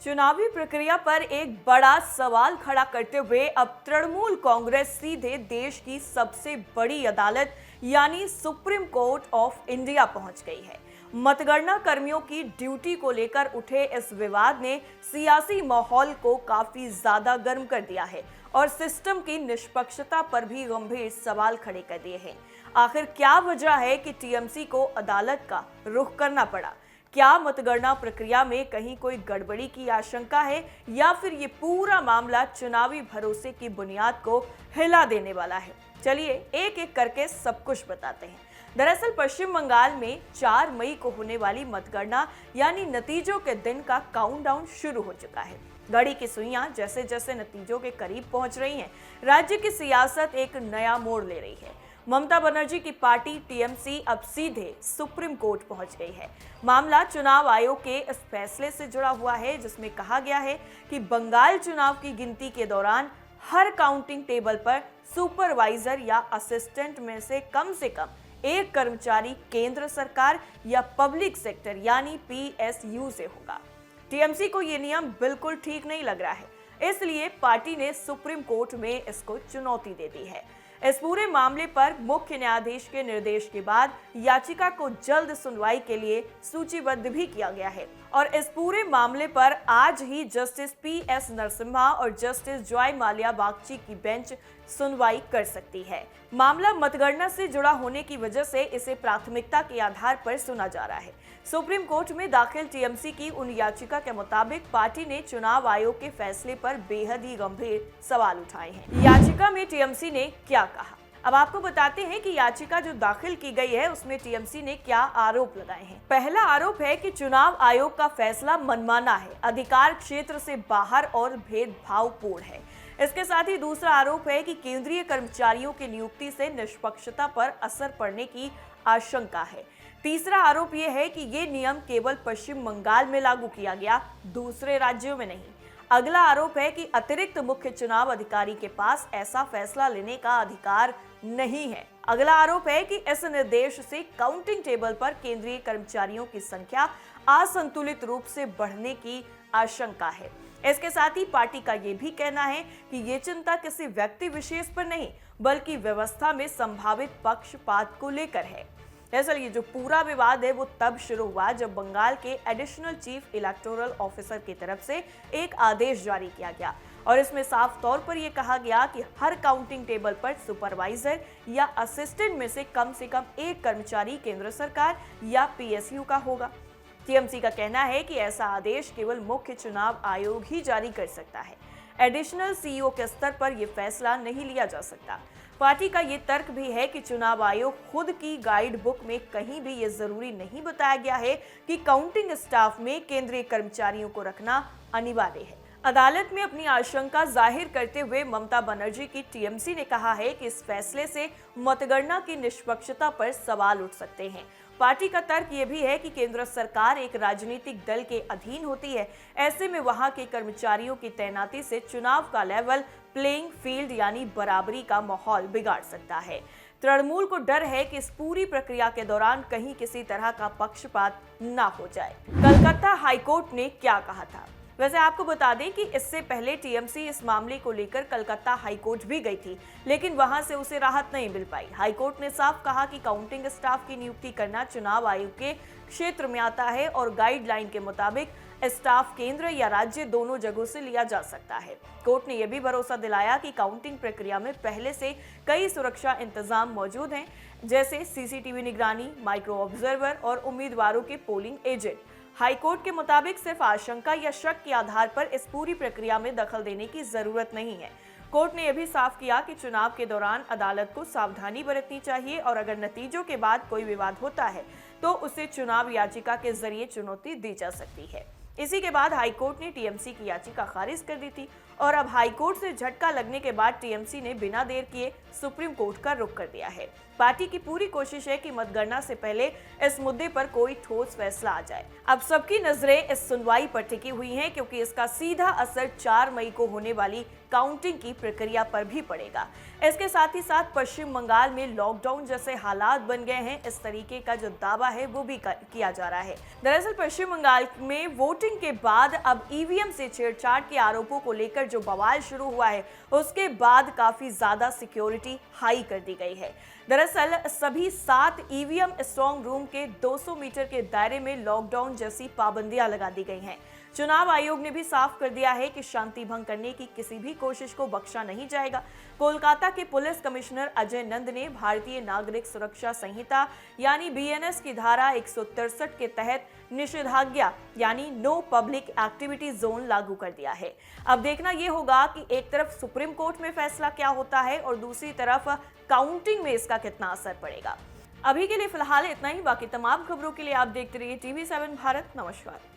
चुनावी प्रक्रिया पर एक बड़ा सवाल खड़ा करते हुए अब तृणमूल कांग्रेस सीधे देश की सबसे बड़ी अदालत यानी सुप्रीम कोर्ट ऑफ इंडिया पहुंच गई है। मतगणना कर्मियों की ड्यूटी को लेकर उठे इस विवाद ने सियासी माहौल को काफी ज्यादा गर्म कर दिया है और सिस्टम की निष्पक्षता पर भी गंभीर सवाल खड़े कर दिए हैं। आखिर क्या वजह है कि टीएमसी को अदालत का रुख करना पड़ा? क्या मतगणना प्रक्रिया में कहीं कोई गड़बड़ी की आशंका है या फिर ये पूरा मामला चुनावी भरोसे की बुनियाद को हिला देने वाला है? चलिए एक एक करके सब कुछ बताते हैं। दरअसल पश्चिम बंगाल में 4 मई को होने वाली मतगणना यानी नतीजों के दिन का काउंटडाउन शुरू हो चुका है। घड़ी की सुइयां जैसे जैसे नतीजों के करीब पहुंच रही हैं, राज्य की सियासत एक नया मोड़ ले रही है। ममता बनर्जी की पार्टी टीएमसी अब सीधे सुप्रीम कोर्ट पहुंच गई है। मामला चुनाव आयोग के इस फैसले से जुड़ा हुआ है जिसमें कहा गया है कि बंगाल चुनाव की गिनती के दौरान हर काउंटिंग टेबल पर सुपरवाइजर या असिस्टेंट में से कम एक कर्मचारी केंद्र सरकार या पब्लिक सेक्टर यानी पीएसयू से होगा। टीएमसी को ये नियम बिल्कुल ठीक नहीं लग रहा है, इसलिए पार्टी ने सुप्रीम कोर्ट में इसको चुनौती दे दी है। इस पूरे मामले पर मुख्य न्यायाधीश के निर्देश के बाद याचिका को जल्द सुनवाई के लिए सूचीबद्ध भी किया गया है और इस पूरे मामले पर आज ही जस्टिस पीएस नरसिम्हा और जस्टिस जॉय माल्या बागची की बेंच सुनवाई कर सकती है। मामला मतगणना से जुड़ा होने की वजह से इसे प्राथमिकता के आधार पर सुना जा रहा है। सुप्रीम कोर्ट में दाखिल टीएमसी की उन याचिका के मुताबिक पार्टी ने चुनाव आयोग के फैसले पर बेहद ही गंभीर सवाल उठाए हैं। याचिका में टीएमसी ने क्या कहा, अब आपको बताते हैं कि याचिका जो दाखिल की गई है उसमें टीएमसी ने क्या आरोप लगाए हैं। पहला आरोप है कि चुनाव आयोग का फैसला मनमाना है, अधिकार क्षेत्र से बाहर और भेदभावपूर्ण है। इसके साथ ही दूसरा आरोप है कि केंद्रीय कर्मचारियों की नियुक्ति से निष्पक्षता पर असर पड़ने की आशंका है। तीसरा आरोप यह है कि ये नियम केवल पश्चिम बंगाल में लागू किया गया, दूसरे राज्यों में नहीं। अगला आरोप है कि अतिरिक्त मुख्य चुनाव अधिकारी के पास ऐसा फैसला लेने का अधिकार नहीं है। अगला आरोप है कि इस निर्देश से काउंटिंग टेबल पर केंद्रीय कर्मचारियों की संख्या असंतुलित रूप से बढ़ने की आशंका है। इसके साथ ही पार्टी का यह भी कहना है कि ये चिंता किसी व्यक्ति विशेष पर नहीं बल्कि व्यवस्था में संभावित पक्षपात को लेकर है। दरअसल ये जो पूरा विवाद है वो तब शुरू हुआ जब बंगाल के एडिशनल चीफ इलेक्टोरल ऑफिसर की तरफ से एक आदेश जारी किया गया और इसमें साफ तौर पर यह कहा गया कि हर काउंटिंग टेबल पर सुपरवाइजर या असिस्टेंट में से कम एक कर्मचारी केंद्र सरकार या पीएसयू का होगा। टीएमसी का कहना है कि ऐसा आदेश केवल मुख्य चुनाव आयोग ही जारी कर सकता है, एडिशनल सीईओ के स्तर पर यह फैसला नहीं लिया जा सकता। पार्टी का ये तर्क भी है कि चुनाव आयोग खुद की गाइड बुक में कहीं भी ये जरूरी नहीं बताया गया है कि काउंटिंग स्टाफ में केंद्रीय कर्मचारियों को रखना अनिवार्य है। अदालत में अपनी आशंका जाहिर करते हुए ममता बनर्जी की टीएमसी ने कहा है कि इस फैसले से मतगणना की निष्पक्षता पर सवाल उठ सकते हैं। पार्टी का तर्क ये भी है कि केंद्र सरकार एक राजनीतिक दल के अधीन होती है, ऐसे में वहां के कर्मचारियों की तैनाती से चुनाव का लेवल प्लेइंग फील्ड यानी बराबरी का माहौल बिगाड़ सकता है। तृणमूल को डर है कि इस पूरी प्रक्रिया के दौरान कहीं किसी तरह का पक्षपात न हो जाए। कलकत्ता हाईकोर्ट ने क्या कहा था? वैसे आपको बता दें कि इससे पहले टीएमसी इस मामले को लेकर कलकत्ता हाईकोर्ट भी गई थी, लेकिन वहां से उसे राहत नहीं मिल पाई। हाईकोर्ट ने साफ कहा कि काउंटिंग स्टाफ की नियुक्ति करना चुनाव आयोग के क्षेत्र में आता है और गाइडलाइन के मुताबिक स्टाफ केंद्र या राज्य दोनों जगहों से लिया जा सकता है। कोर्ट ने यह भी भरोसा दिलाया कि काउंटिंग प्रक्रिया में पहले से कई सुरक्षा इंतजाम मौजूद हैं, जैसे सीसीटीवी निगरानी, माइक्रो ऑब्जर्वर और उम्मीदवारों के पोलिंग एजेंट। हाईकोर्ट के मुताबिक सिर्फ आशंका या शक के आधार पर इस पूरी प्रक्रिया में दखल देने की जरूरत नहीं है। कोर्ट ने यह भी साफ किया कि चुनाव के दौरान अदालत को सावधानी बरतनी चाहिए और अगर नतीजों के बाद कोई विवाद होता है तो उसे चुनाव याचिका के जरिए चुनौती दी जा सकती है। इसी के बाद हाईकोर्ट ने टीएमसी की याचिका खारिज कर दी थी और अब हाईकोर्ट से झटका लगने के बाद टीएमसी ने बिना देर किए सुप्रीम कोर्ट का रुख कर दिया है। पार्टी की पूरी कोशिश है कि मतगणना से पहले इस मुद्दे पर कोई ठोस फैसला आ जाए। अब सबकी नजरें इस सुनवाई पर टिकी हुई हैं क्योंकि इसका सीधा असर 4 मई को होने वाली काउंटिंग की प्रक्रिया पर भी पड़ेगा। इसके साथ ही साथ पश्चिम बंगाल में लॉकडाउन जैसे हालात बन गए हैं, इस तरीके का जो दावा है वो भी किया जा रहा है। दरअसल पश्चिम बंगाल में वोटिंग के बाद अब ईवीएम से छेड़छाड़ के आरोपों को लेकर जो बवाल शुरू हुआ है, उसके बाद काफी ज्यादा सिक्योरिटी हाई कर दी गई है। दरअसल सभी 7 ईवीएम स्ट्रॉन्ग रूम के 200 मीटर के दायरे में लॉकडाउन जैसी पाबंदियां लगा दी गई हैं। चुनाव आयोग ने भी साफ कर दिया है कि शांति भंग करने की किसी भी कोशिश को बख्शा नहीं जाएगा। कोलकाता के पुलिस कमिश्नर अजय नंद ने भारतीय नागरिक सुरक्षा संहिता यानी बीएनएस की धारा 163 के तहत निषेधाज्ञा यानी नो पब्लिक एक्टिविटी जोन लागू कर दिया है। अब देखना यह होगा कि एक तरफ सुप्रीम कोर्ट में फैसला क्या होता है और दूसरी तरफ काउंटिंग में इसका कितना असर पड़ेगा। अभी के लिए फिलहाल इतना ही। बाकी तमाम खबरों के लिए आप देखते रहिए TV7 भारत। नमस्कार।